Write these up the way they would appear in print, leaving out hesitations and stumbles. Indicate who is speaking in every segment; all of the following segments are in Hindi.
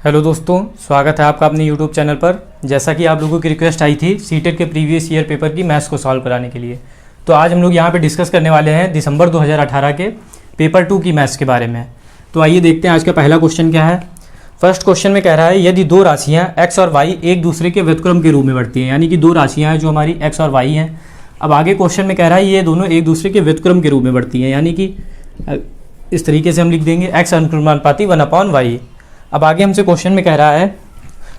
Speaker 1: हेलो दोस्तों, स्वागत है आपका अपने यूट्यूब चैनल पर। जैसा कि आप लोगों की रिक्वेस्ट आई थी सीटेट के प्रीवियस ईयर पेपर की मैथ्स को सॉल्व कराने के लिए, तो आज हम लोग यहाँ पे डिस्कस करने वाले हैं दिसंबर 2018 के पेपर 2 की मैथ्स के बारे में। तो आइए देखते हैं आज का पहला क्वेश्चन क्या है। फर्स्ट क्वेश्चन में कह रहा है यदि दो राशियाँ x और y एक दूसरे के व्युत्क्रम के रूप में बढ़ती हैं, यानी कि दो राशियाँ हैं जो हमारी x और y हैं। अब आगे क्वेश्चन में कह रहा है ये दोनों एक दूसरे के व्युत्क्रम के रूप में बढ़ती हैं, यानी कि इस तरीके से हम लिख देंगे x अनुक्रमानुपाती 1/y। अब आगे हमसे क्वेश्चन में कह रहा है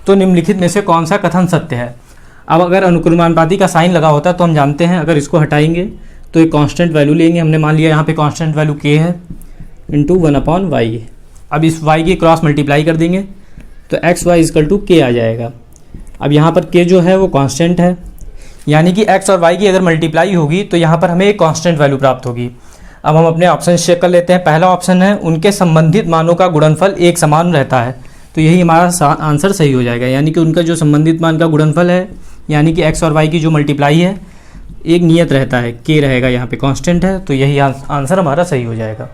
Speaker 1: तो निम्नलिखित में से कौन सा कथन सत्य है। अब अगर अनुक्रमानुपाती का साइन लगा होता है तो हम जानते हैं अगर इसको हटाएंगे तो एक कांस्टेंट वैल्यू लेंगे। हमने मान लिया यहाँ पे कांस्टेंट वैल्यू k है इंटू 1/y। अब इस y की क्रॉस मल्टीप्लाई कर देंगे तो एक्स वाई इजकल टू के आ जाएगा। अब यहाँ पर k जो है वो कांस्टेंट है, यानी कि x और y की अगर मल्टीप्लाई होगी तो यहाँ पर हमें एक कांस्टेंट वैल्यू प्राप्त होगी। अब हम अपने ऑप्शन चेक कर लेते हैं। पहला ऑप्शन है उनके संबंधित मानों का गुणनफल एक समान रहता है, तो यही हमारा आंसर सही हो जाएगा। यानी कि उनका जो संबंधित मान का गुणनफल है, यानी कि x और y की जो मल्टीप्लाई है एक नियत रहता है, k रहेगा, यहाँ पे कांस्टेंट है, तो यही आंसर हमारा सही हो जाएगा।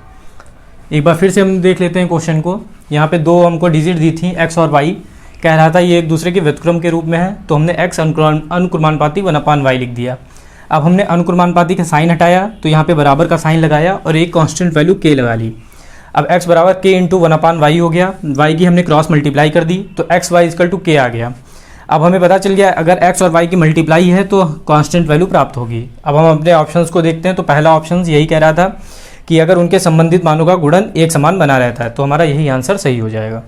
Speaker 1: एक बार फिर से हम देख लेते हैं क्वेश्चन को। यहाँ पे दो हमको डिजिट दी थी x और y, कह रहा था ये एक दूसरे के व्युत्क्रम के रूप में है, तो हमने x अनुक्रमानुपाती 1/y लिख दिया। अब हमने अनुक्रमानुपाती का साइन हटाया तो यहाँ पे बराबर का साइन लगाया और एक कांस्टेंट वैल्यू k लगा ली। अब x बराबर k इंटू 1/y हो गया, y की हमने क्रॉस मल्टीप्लाई कर दी तो x y equal to k आ गया। अब हमें पता चल गया अगर x और y की मल्टीप्लाई है तो कांस्टेंट वैल्यू प्राप्त होगी। अब हम अपने ऑप्शंस को देखते हैं। तो पहला ऑप्शन यही कह रहा था कि अगर उनके संबंधित मानों का गुणन एक समान बना रहता है, तो हमारा यही आंसर सही हो जाएगा।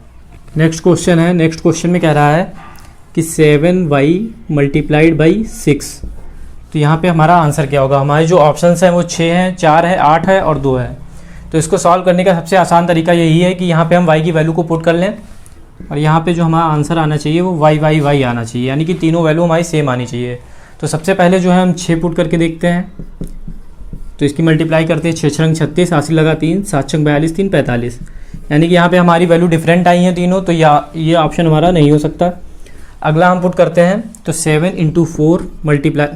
Speaker 1: नेक्स्ट क्वेश्चन है। नेक्स्ट क्वेश्चन में कह रहा है कि 7y मल्टीप्लाइड बाई 6। तो यहाँ पे हमारा आंसर क्या होगा। हमारे जो ऑप्शंस हैं वो 6 हैं, 4 है, 8 है और 2 है। तो इसको सॉल्व करने का सबसे आसान तरीका यही है कि यहाँ पे हम y की वैल्यू को पुट कर लें और यहाँ पे जो हमारा आंसर आना चाहिए वो y आना चाहिए, यानी कि तीनों वैल्यू हमारी सेम आनी चाहिए। तो सबसे पहले जो है हम 6 पुट करके देखते हैं। तो इसकी मल्टीप्लाई करते हैं, 6 छंग 36, 80 लगा 3, 7 छंग 42, 3 45, यानी कि यहाँ पे हमारी वैल्यू डिफरेंट आई हैं तीनों, तो ये ऑप्शन हमारा नहीं हो सकता। अगला हम पुट करते हैं तो 7 इंटू 4 मल्टीप्लाइड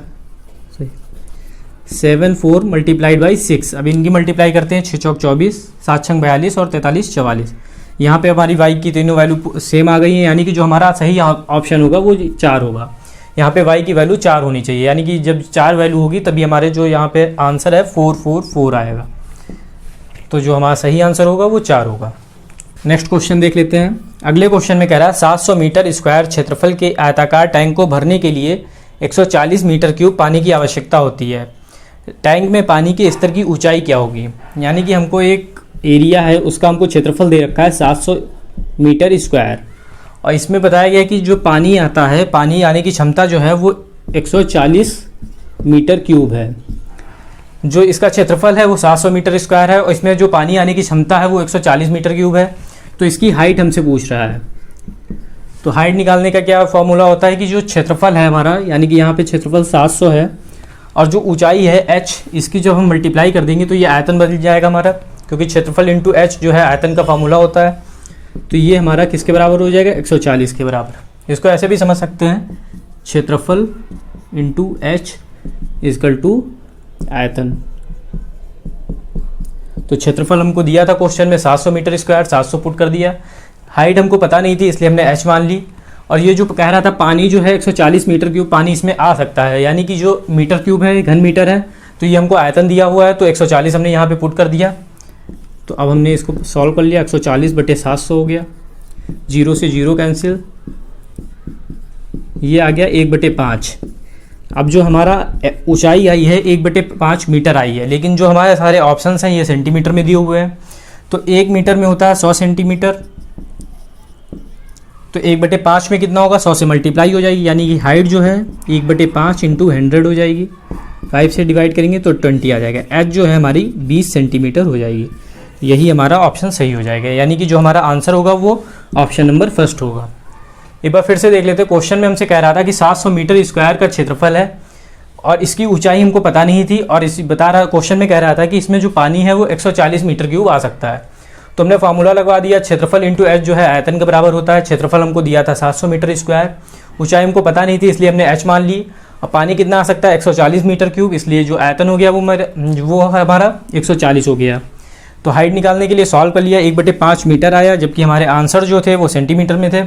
Speaker 1: बाई 6। अब इनकी मल्टीप्लाई करते हैं, 6 चौक 24, 7 छंग 42 और 43 44। यहाँ पे हमारी y की तीनों वैल्यू सेम आ गई हैं, यानी कि जो हमारा सही ऑप्शन होगा वो 4 होगा। यहाँ पे y की वैल्यू 4 होनी चाहिए, यानी कि जब 4 वैल्यू होगी तभी हमारे जो यहाँ पे आंसर है 444 आएगा। तो जो हमारा सही आंसर होगा वो 4 होगा। नेक्स्ट क्वेश्चन देख लेते हैं। अगले क्वेश्चन में कह रहा है 700 मीटर स्क्वायर क्षेत्रफल के आयताकार टैंक को भरने के लिए 140 मीटर क्यूब पानी की आवश्यकता होती है। टैंक में पानी के स्तर की ऊंचाई क्या होगी। यानी कि हमको एक एरिया है उसका हमको क्षेत्रफल दे रखा है 700 मीटर स्क्वायर, और इसमें बताया गया कि जो पानी आता है, पानी आने की क्षमता जो है वो 140 मीटर क्यूब है। जो इसका क्षेत्रफल है वो 700 मीटर स्क्वायर है और इसमें जो पानी आने की क्षमता है वो 140 मीटर क्यूब है। तो इसकी हाइट हमसे पूछ रहा है। तो हाइट निकालने का क्या फॉर्मूला होता है कि जो क्षेत्रफल है हमारा, यानी कि यहाँ पे क्षेत्रफल 700 है और जो ऊंचाई है h, इसकी जब हम मल्टीप्लाई कर देंगे तो ये आयतन बदल जाएगा हमारा, क्योंकि क्षेत्रफल इंटू h जो है आयतन का फॉर्मूला होता है। तो ये हमारा किसके बराबर हो जाएगा, 140 के बराबर। इसको ऐसे भी समझ सकते हैं, क्षेत्रफल इंटू h इजकल टू आयतन। तो क्षेत्रफल हमको दिया था क्वेश्चन में 700 मीटर स्क्वायर, 700 पुट कर दिया। हाइट हमको पता नहीं थी इसलिए हमने h मान ली। और ये जो कह रहा था पानी जो है 140 मीटर क्यूब पानी इसमें आ सकता है, यानी कि जो मीटर क्यूब है घन मीटर है, तो ये हमको आयतन दिया हुआ है, तो 140 हमने यहाँ पे पुट कर दिया। तो अब हमने इसको सॉल्व कर लिया, 140 बटे 700 हो गया, 0 से 0 कैंसिल, ये आ गया 1/5। अब जो हमारा ऊंचाई आई है 1/5 मीटर आई है, लेकिन जो हमारे सारे ऑप्शंस हैं ये सेंटीमीटर में दिए हुए हैं। तो 1 मीटर में होता है 100 सेंटीमीटर, तो 1/5 में कितना होगा, 100 से मल्टीप्लाई हो जाएगी, यानी कि हाइट जो है 1/5 इंटू 100 हो जाएगी। 5 से डिवाइड करेंगे तो 20 आ जाएगा। एच जो है हमारी 20 सेंटीमीटर हो जाएगी। यही हमारा ऑप्शन सही हो जाएगा, यानी कि जो हमारा आंसर होगा वो ऑप्शन नंबर फर्स्ट होगा। एक बार फिर से देख लेते हैं। क्वेश्चन में हमसे कह रहा था कि 700 मीटर स्क्वायर का क्षेत्रफल है और इसकी ऊंचाई हमको पता नहीं थी, और इस क्वेश्चन में कह रहा था कि इसमें जो पानी है वो 140 मीटर क्यूब आ सकता है। तो हमने फार्मूला लगवा दिया, क्षेत्रफल इंटू एच जो है आयतन के बराबर होता है। क्षेत्रफल हमको दिया था 700 मीटर स्क्वायर, ऊंचाई हमको पता नहीं थी इसलिए हमने एच मान ली। और पानी कितना आ सकता है, 140 मीटर क्यूब, इसलिए जो आयतन हो गया वो हमारा 140 हो गया। तो हाइट निकालने के लिए सॉल्व कर लिया, 1/5 मीटर आया, जबकि हमारे आंसर जो थे वो सेंटीमीटर में थे।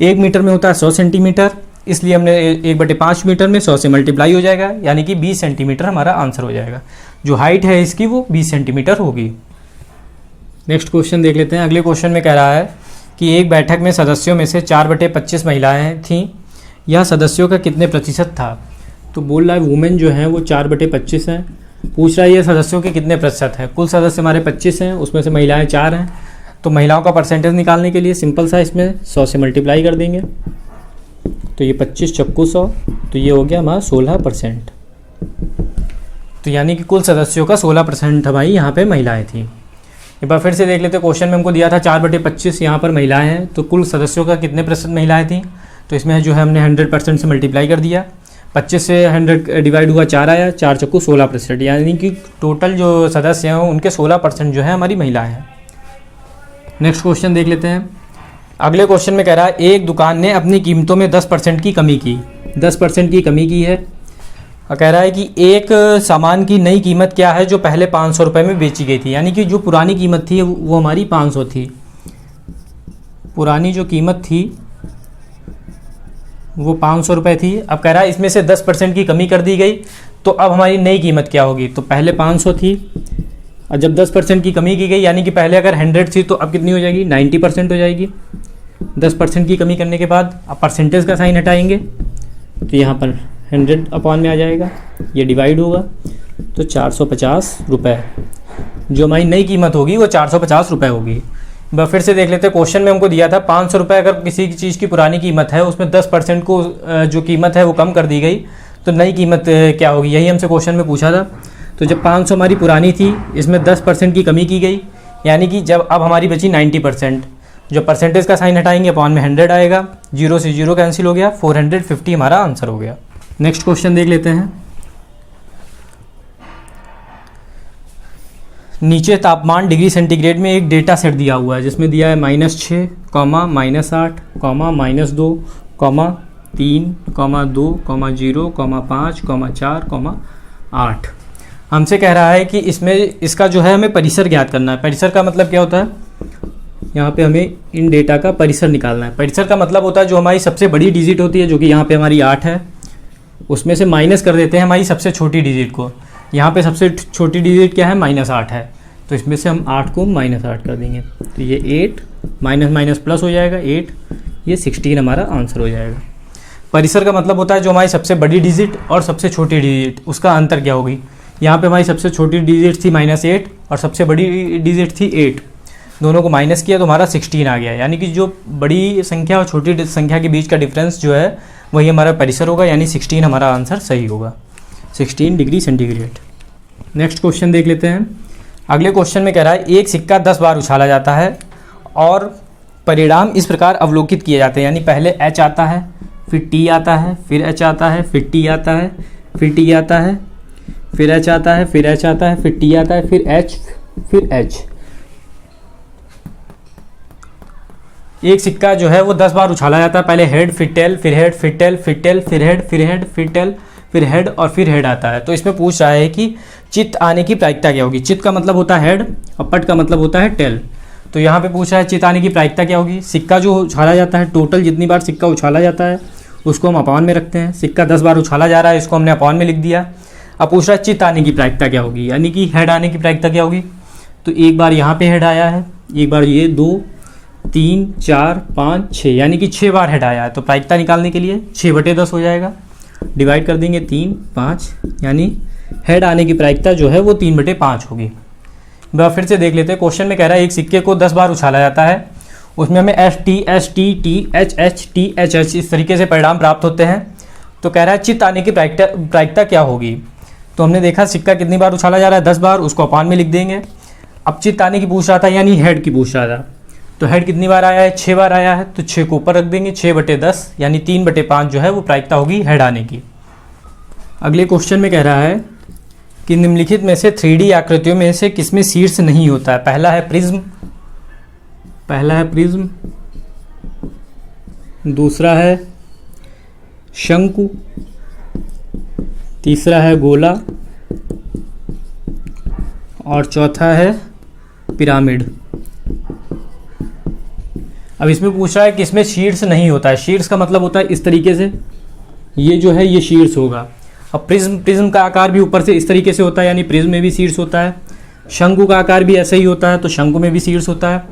Speaker 1: 1 मीटर में होता है 100 सेंटीमीटर, इसलिए हमने 1/5 मीटर में 100 से मल्टीप्लाई हो जाएगा, यानी कि 20 सेंटीमीटर हमारा आंसर हो जाएगा। जो हाइट है इसकी वो 20 सेंटीमीटर होगी। नेक्स्ट क्वेश्चन देख लेते हैं। अगले क्वेश्चन में कह रहा है कि एक बैठक में सदस्यों में से 4/25 महिलाएं थीं, यह सदस्यों का कितने प्रतिशत था? तो बोल रहा है वुमेन जो है वो 4/25 हैं। पूछ रहा है ये सदस्यों के कितने प्रतिशत है। कुल सदस्य हमारे 25 हैं, उसमें से महिलाएं 4 हैं। तो महिलाओं का परसेंटेज निकालने के लिए सिंपल सा इसमें 100 से मल्टीप्लाई कर देंगे, तो ये 25 चक्कू 100, तो ये हो गया हमारा 16%। तो यानी कि कुल सदस्यों का 16% हमारी यहाँ पे महिलाएं थी। एक बार फिर से देख लेते, क्वेश्चन में हमको दिया था 4/25 यहाँ पर महिलाएं हैं, तो कुल सदस्यों का कितने प्रतिशत महिलाएं थी? तो इसमें जो है हमने 100% से मल्टीप्लाई कर दिया, 25 से 100 डिवाइड हुआ 4 आया, 4 चक्कू 16%, यानी कि टोटल जो सदस्य हैं उनके 16% जो है हमारी महिलाएं हैं। नेक्स्ट क्वेश्चन देख लेते हैं। अगले क्वेश्चन में कह रहा है एक दुकान ने अपनी कीमतों में 10% की कमी की, 10% की कमी की है, और कह रहा है कि एक सामान की नई कीमत क्या है जो पहले 500 रुपये में बेची गई थी। यानी कि जो पुरानी कीमत थी वो हमारी 500 थी, पुरानी जो कीमत थी वो 500 रुपये थी। अब कह रहा है इसमें से 10% की कमी कर दी गई, तो अब हमारी नई कीमत क्या होगी? तो पहले 500 थी, और जब 10% की कमी की गई, यानी कि पहले अगर 100 थी तो अब कितनी हो जाएगी? 90% हो जाएगी। 10% की कमी करने के बाद अब परसेंटेज का साइन हटाएंगे, तो यहाँ पर 100 अपॉन में आ जाएगा, ये डिवाइड होगा, तो 450 रुपये जो हमारी नई कीमत होगी वो 450 रुपये होगी। फिर से देख लेते हैं, क्वेश्चन में हमको दिया था 500 रुपये अगर किसी चीज़ की पुरानी कीमत है, उसमें 10% को जो कीमत है वो कम कर दी गई, तो नई कीमत क्या होगी? यही हमसे क्वेश्चन में पूछा था। तो जब 500 हमारी पुरानी थी, इसमें 10% की कमी की गई, यानी कि जब अब हमारी बची 90%, जब परसेंटेज का साइन हटाएंगे अपॉन में 100 आएगा, 0 से 0 कैंसिल हो गया, 450 हमारा आंसर हो गया। नेक्स्ट क्वेश्चन देख लेते हैं। नीचे तापमान डिग्री सेंटीग्रेड में एक डेटा सेट दिया हुआ है, जिसमें दिया है -6, -8, -2, -3, -2, -0, -5, -4, -8। हमसे कह रहा है कि इसमें इसका जो है हमें परिसर ज्ञात करना है। परिसर का मतलब क्या होता है? यहाँ पे हमें इन डेटा का परिसर निकालना है। परिसर का मतलब होता है जो हमारी सबसे बड़ी डिजिट होती है, जो कि यहाँ पे हमारी 8 है, उसमें से माइनस कर देते हैं हमारी सबसे छोटी डिजिट को। यहाँ पे सबसे छोटी डिजिट क्या है? -8 है, तो इसमें से हम 8 को -8 कर देंगे, तो ये 8 माइनस माइनस प्लस हो जाएगा 8, ये 16 हमारा आंसर हो जाएगा। परिसर का मतलब होता है जो हमारी सबसे बड़ी डिजिट और सबसे छोटी डिजिट, उसका अंतर क्या होगी? यहाँ पे हमारी सबसे छोटी डिजिट थी -8 और सबसे बड़ी डिजिट थी 8, दोनों को माइनस किया तो हमारा 16 आ गया। यानी कि जो बड़ी संख्या और छोटी संख्या के बीच का डिफरेंस जो है वही हमारा परिसर होगा, यानी 16 हमारा आंसर सही होगा, 16 डिग्री सेंटीग्रेड। नेक्स्ट क्वेश्चन देख लेते हैं। अगले क्वेश्चन में कह रहा है एक सिक्का 10 बार उछाला जाता है और परिणाम इस प्रकार अवलोकित किए जाते हैं, यानी पहले H आता है, फिर T आता है, फिर H आता है, फिर T आता है, फिर T आता है, फिर H आता है, फिर H आता है, फिर T आता है, फिर H, फिर H। एक सिक्का जो है वो 10 बार उछाला जाता है, पहले हेड, फिर टेल, फिर हेड, फिर टेल, फिर टेल, फिर हेड, फिर हेड, फिर टेल, फिर हेड और फिर हेड आता है। तो इसमें पूछ रहा है कि चित्त आने की प्रायिकता क्या होगी? चित्त का मतलब होता है हेड और पट का मतलब होता है टेल। तो यहाँ पे पूछ रहा है चित्त आने की प्रायिकता क्या होगी? सिक्का जो उछाला जाता है, टोटल जितनी बार सिक्का उछाला जाता है उसको हम अपॉन में रखते हैं। सिक्का 10 बार उछाला जा रहा है, इसको हमने अपॉन में लिख दिया। अब पूछ रहा है चित्त आने की प्रायिकता क्या होगी, यानी कि हेड आने की प्रायिकता क्या होगी? तो एक बार यहाँ पे हेड आया है, एक बार ये 2, 3, 4, 5, 6, यानी कि 6 बार हेड आया है। तो प्रायिकता निकालने के लिए 6/10 हो जाएगा, डिवाइड कर देंगे 3, 5, यानी हेड आने की प्रायिकता जो है वो 3/5 होगी। फिर से देख लेते हैं, क्वेश्चन में कह रहा है एक सिक्के को 10 बार उछाला जाता है, उसमें हमें FT, ST, TH, THH इस तरीके से परिणाम प्राप्त होते हैं। तो कह रहा है चित्त आने की प्रायिकता क्या होगी? तो हमने देखा सिक्का कितनी बार उछाला जा रहा है, 10 बार, उसको अपॉन में लिख देंगे। अब चित्त आने की पूछ रहा था, यानी हेड की पूछ रहा था, तो हेड कितनी बार आया है? 6 बार आया है, तो 6 को ऊपर रख देंगे, 6/10, यानी 3/5 जो है वो प्रायिकता होगी हेड आने की। अगले क्वेश्चन में कह रहा है कि निम्नलिखित में से 3D आकृतियों में से किसमें शीर्ष नहीं होता है? पहला है प्रिज्म, दूसरा है शंकु, तीसरा है गोला और चौथा है पिरामिड। अब इसमें पूछ रहा है कि इसमें शीर्ष नहीं होता है। शीर्ष का मतलब होता है इस तरीके से, ये जो है ये शीर्ष होगा। अब प्रिज्म का आकार भी ऊपर से इस तरीके से होता है, यानी प्रिज्म में भी शीर्ष होता है। शंकु का आकार भी ऐसे ही होता है, तो शंकु में भी शीर्ष होता है।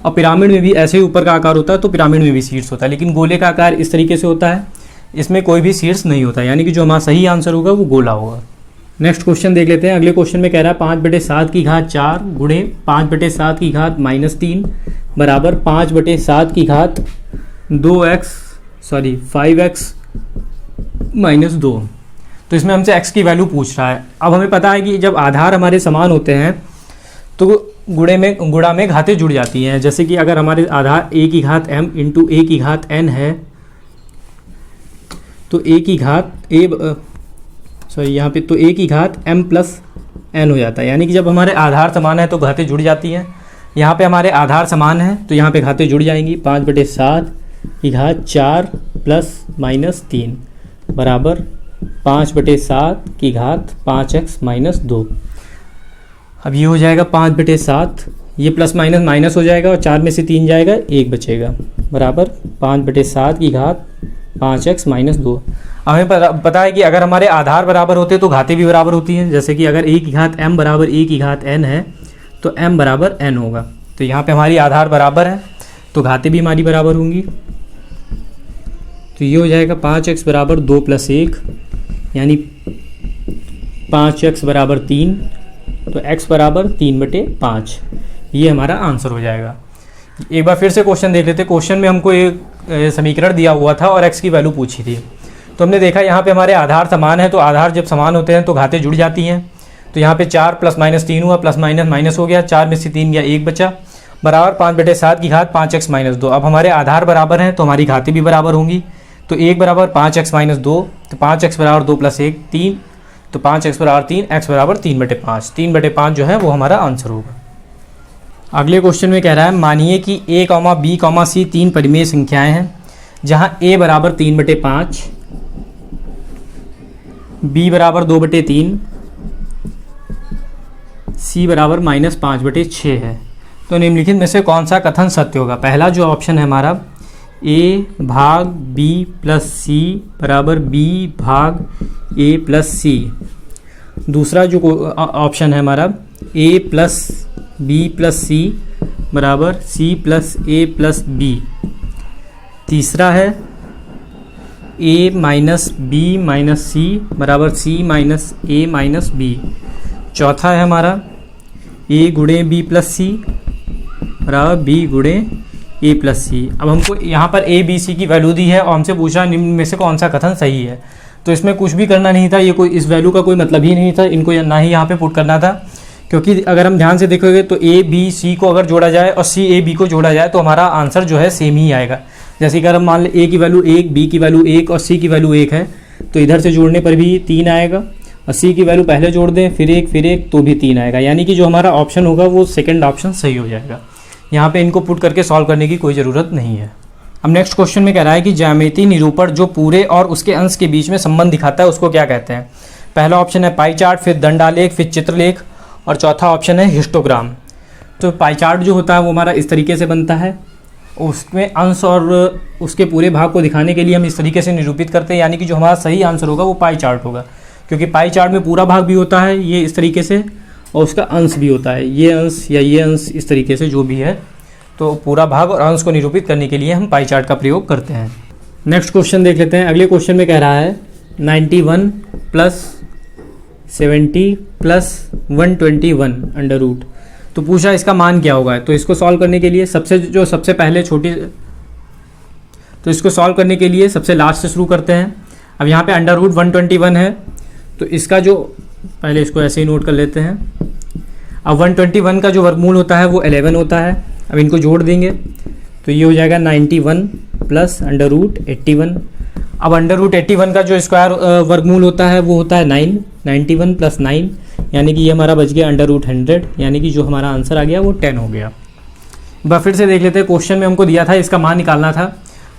Speaker 1: और पिरामिड में भी ऐसे ही ऊपर का आकार होता है, तो पिरामिड में भी शीर्ष होता है। लेकिन गोले का आकार इस तरीके से होता है, इसमें कोई भी शीर्ष नहीं होता, यानी कि जो हमारा सही आंसर होगा वो गोला होगा। नेक्स्ट क्वेश्चन देख लेते हैं। अगले क्वेश्चन में कह रहा है 5/7 की घात 4 गुणे 5/7 की घात -3 बराबर 5/7 की घात 5x -2। तो इसमें हमसे x की वैल्यू पूछ रहा है। अब हमें पता है कि जब आधार हमारे समान होते हैं तो गुणा में घातें जुड़ जाती हैं। जैसे कि अगर हमारे आधार a की घात m इंटू a की घात n है, तो a की घात यहाँ पे तो a की घात m प्लस n हो जाता है। यानी कि जब हमारे आधार समान है तो घातें जुड़ जाती हैं। यहाँ पे हमारे आधार समान है तो यहाँ पे घातें जुड़ जाएंगी। 5/7 की घात 4 प्लस -3 बराबर 5/7 की घात 5x -2। अब ये हो जाएगा 5/7, ये प्लस माइनस माइनस हो जाएगा और 4 में से 3 जाएगा, 1 बचेगा, बराबर 5/7 की घात 5x -2। हमें पता है कि अगर हमारे आधार बराबर होते तो घातें भी बराबर होती हैं। जैसे कि अगर a की घात m बराबर a की घात n है तो m बराबर n होगा। तो यहाँ पे हमारी आधार बराबर है तो घातें भी हमारी बराबर होंगी। तो ये हो जाएगा 5x बराबर 2 + 1 यानी 5x बराबर 3, तो x बराबर 3/5। ये हमारा आंसर हो जाएगा। एक बार फिर से क्वेश्चन देख लेते हैं। क्वेश्चन में हमको एक समीकरण दिया हुआ था और x की वैल्यू पूछी थी। तो हमने देखा यहाँ पे हमारे आधार समान है, तो आधार जब समान होते हैं तो घातें जुड़ जाती हैं। तो यहाँ पे 4 + -3 हुआ, प्लस माइनस माइनस हो गया, 4 में से 3 गया, 1 बचा, बराबर 5/7 की घात 5x -2। अब हमारे आधार बराबर हैं तो हमारी घातें भी बराबर होंगी। तो 1 बराबर 5x -2, तो 5x बराबर 2 + 1 3, तो 5x बराबर 3, x बराबर 3/5। 3/5 जो है वो हमारा आंसर होगा। अगले क्वेश्चन में कह रहा है मानिए कि a, b, c 3 परिमेय संख्याएं हैं, जहां a बराबर 3/5, b बराबर 2/3, c बराबर -5/6 है। तो निम्नलिखित में से कौन सा कथन सत्य होगा? पहला जो ऑप्शन है हमारा a भाग b + c बराबर b भाग a + c। दूसरा जो ऑप्शन है हमारा a + b + c बराबर c + a + b। तीसरा है a - b - c बराबर c - a - b। चौथा है हमारा a गुणे b + c बराबर b गुणे a + c। अब हमको यहाँ पर a, b, c की वैल्यू दी है और हमसे पूछा निम्न में से कौन सा कथन सही है। तो इसमें कुछ भी करना नहीं था, ये कोई इस वैल्यू का कोई मतलब ही नहीं था, इनको ना ही यहाँ पे पुट करना था। क्योंकि अगर हम ध्यान से देखोगे तो a, b, c को अगर जोड़ा जाए और c, a, b को जोड़ा जाए तो हमारा आंसर जो है सेम ही आएगा। जैसे कि अगर हम मान लें a की वैल्यू 1, b की वैल्यू 1 और c की वैल्यू 1 है, तो इधर से जोड़ने पर भी 3 आएगा, और c की वैल्यू पहले जोड़ दें फिर 1 तो भी 3 आएगा। यानी कि जो हमारा ऑप्शन होगा वो सेकंड ऑप्शन सही हो जाएगा। यहाँ पे इनको पुट करके सॉल्व करने की कोई ज़रूरत नहीं है। अब नेक्स्ट क्वेश्चन में कह रहा है कि ज्यामितीय निरूपण जो पूरे और उसके अंश के बीच में संबंध दिखाता है उसको क्या कहते हैं? पहला ऑप्शन है पाई चार्ट, फिर दंडालेख, फिर चित्रलेख, और चौथा ऑप्शन है हिस्टोग्राम। तो पाई चार्ट जो होता है वो हमारा इस तरीके से बनता है, उसमें अंश और उसके पूरे भाग को दिखाने के लिए हम इस तरीके से निरूपित करते हैं। यानी कि जो हमारा सही आंसर होगा वो पाई चार्ट होगा, क्योंकि पाई चार्ट में पूरा भाग भी होता है ये इस तरीके से, और उसका अंश भी होता है ये अंश या ये अंश, इस तरीके से जो भी है। तो पूरा भाग और अंश को निरूपित करने के लिए हम पाई चार्ट का प्रयोग करते हैं। नेक्स्ट क्वेश्चन देख लेते हैं। अगले क्वेश्चन में कह रहा है 91 + 70 + 121 अंडर रूट। तो पूछा इसका मान क्या होगा। तो इसको सॉल्व करने के लिए सबसे पहले छोटी, तो इसको सॉल्व करने के लिए सबसे लास्ट से शुरू करते हैं। अब यहाँ पे अंडर रूट 121 है, तो इसका जो पहले इसको ऐसे ही नोट कर लेते हैं। अब 121 का जो वर्गमूल होता है वो 11 होता है। अब इनको जोड़ देंगे तो ये हो जाएगा 91 + अंडर रूट 81। अब अंडर रूट 81 का जो स्क्वायर वर्गमूल होता है वो होता है 9, 91 + 9, यानी कि ये हमारा बच गया अंडर रूट 100, यानी कि जो हमारा आंसर आ गया वो 10 हो गया। अब फिर से देख लेते हैं, क्वेश्चन में हमको दिया था इसका मान निकालना था,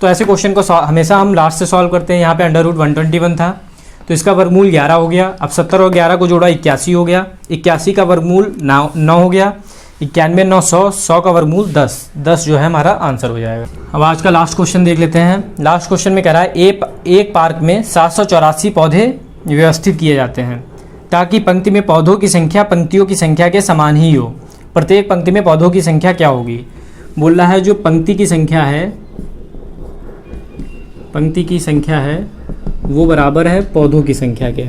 Speaker 1: तो ऐसे क्वेश्चन को हमेशा हम लास्ट से सॉल्व करते हैं। यहाँ पे अंडर रूट 121 था तो इसका वर्गमूल 11 हो गया। अब 70 और 11 को जोड़ा 81 हो गया, 81 का वर्गमूल 9 हो गया, 91 9 100, 100 का वर्गमूल 10, 10 जो है हमारा आंसर हो जाएगा। अब आज का लास्ट क्वेश्चन देख लेते हैं। लास्ट क्वेश्चन में कह रहा है एक पार्क में 784 पौधे व्यवस्थित किए जाते हैं ताकि पंक्ति में पौधों की संख्या पंक्तियों की संख्या के समान ही हो। प्रत्येक पंक्ति में पौधों की संख्या क्या होगी? बोल रहा है जो पंक्ति की संख्या है वो बराबर है पौधों की संख्या के।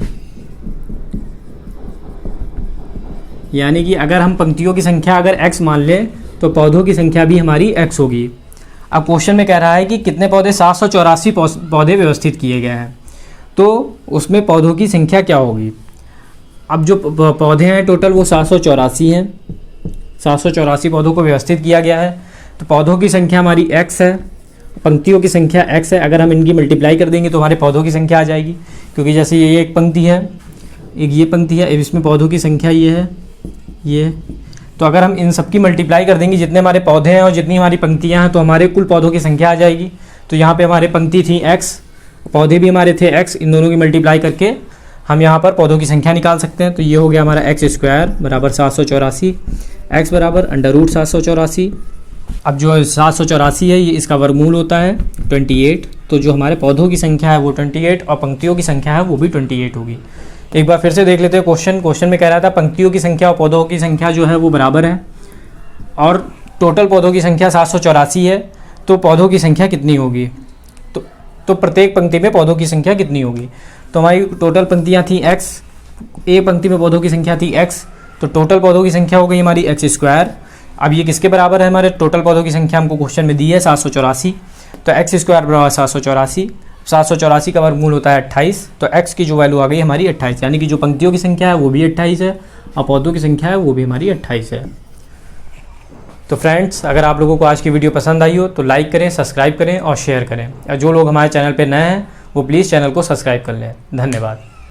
Speaker 1: यानी कि अगर हम पंक्तियों की संख्या अगर x मान लें तो पौधों की संख्या भी हमारी x होगी। अब क्वेश्चन में कह रहा है कि कितने पौधे 784 पौधे व्यवस्थित किए गए हैं, तो उसमें पौधों की संख्या क्या होगी? अब जो पौधे हैं टोटल वो 784 हैं। 784 पौधों को व्यवस्थित किया गया है, तो पौधों की संख्या हमारी x है, पंक्तियों की संख्या x है। अगर हम इनकी मल्टीप्लाई कर देंगे तो हमारे पौधों की संख्या आ जाएगी, क्योंकि जैसे ये एक पंक्ति है, एक ये पंक्ति है, इसमें पौधों की संख्या ये है, ये। तो अगर हम इन सब की मल्टीप्लाई कर देंगे, जितने हमारे पौधे हैं और जितनी हमारी पंक्तियां हैं, तो हमारे कुल पौधों की संख्या आ जाएगी। तो यहाँ पे हमारे पंक्ति थी x, पौधे भी हमारे थे x, इन दोनों की मल्टीप्लाई करके हम यहाँ पर पौधों की संख्या निकाल सकते हैं। तो ये हो गया हमारा x² बराबर 784, x बराबर √784। अब जो 784 है ये इसका वर्गमूल होता है 28, तो जो हमारे पौधों की संख्या है वो 28 और पंक्तियों की संख्या है वो भी 28 होगी। एक बार फिर से देख लेते हैं क्वेश्चन में कह रहा था पंक्तियों की संख्या और पौधों की संख्या जो है वो बराबर है, और टोटल पौधों की संख्या 784 है, तो पौधों की संख्या कितनी होगी? तो प्रत्येक पंक्ति में पौधों की संख्या कितनी होगी? तो हमारी टोटल पंक्तियाँ थी x, एक पंक्ति में पौधों की संख्या थी x, तो टोटल पौधों की संख्या हो गई हमारी x²। अब ये किसके बराबर है? हमारे टोटल पौधों की संख्या हमको क्वेश्चन में दी है 784, तो x² बराबर 784। 784 का वर्गमूल होता है 28, तो x की जो वैल्यू आ गई हमारी 28, यानी कि जो पंक्तियों की संख्या है वो भी 28 है और पौधों की संख्या है वो भी हमारी 28 है। तो फ्रेंड्स, अगर आप लोगों को आज की वीडियो पसंद आई हो तो लाइक करें, सब्सक्राइब करें और शेयर करें। और जो लोग हमारे चैनल पर नए हैं वो प्लीज़ चैनल को सब्सक्राइब कर लें। धन्यवाद।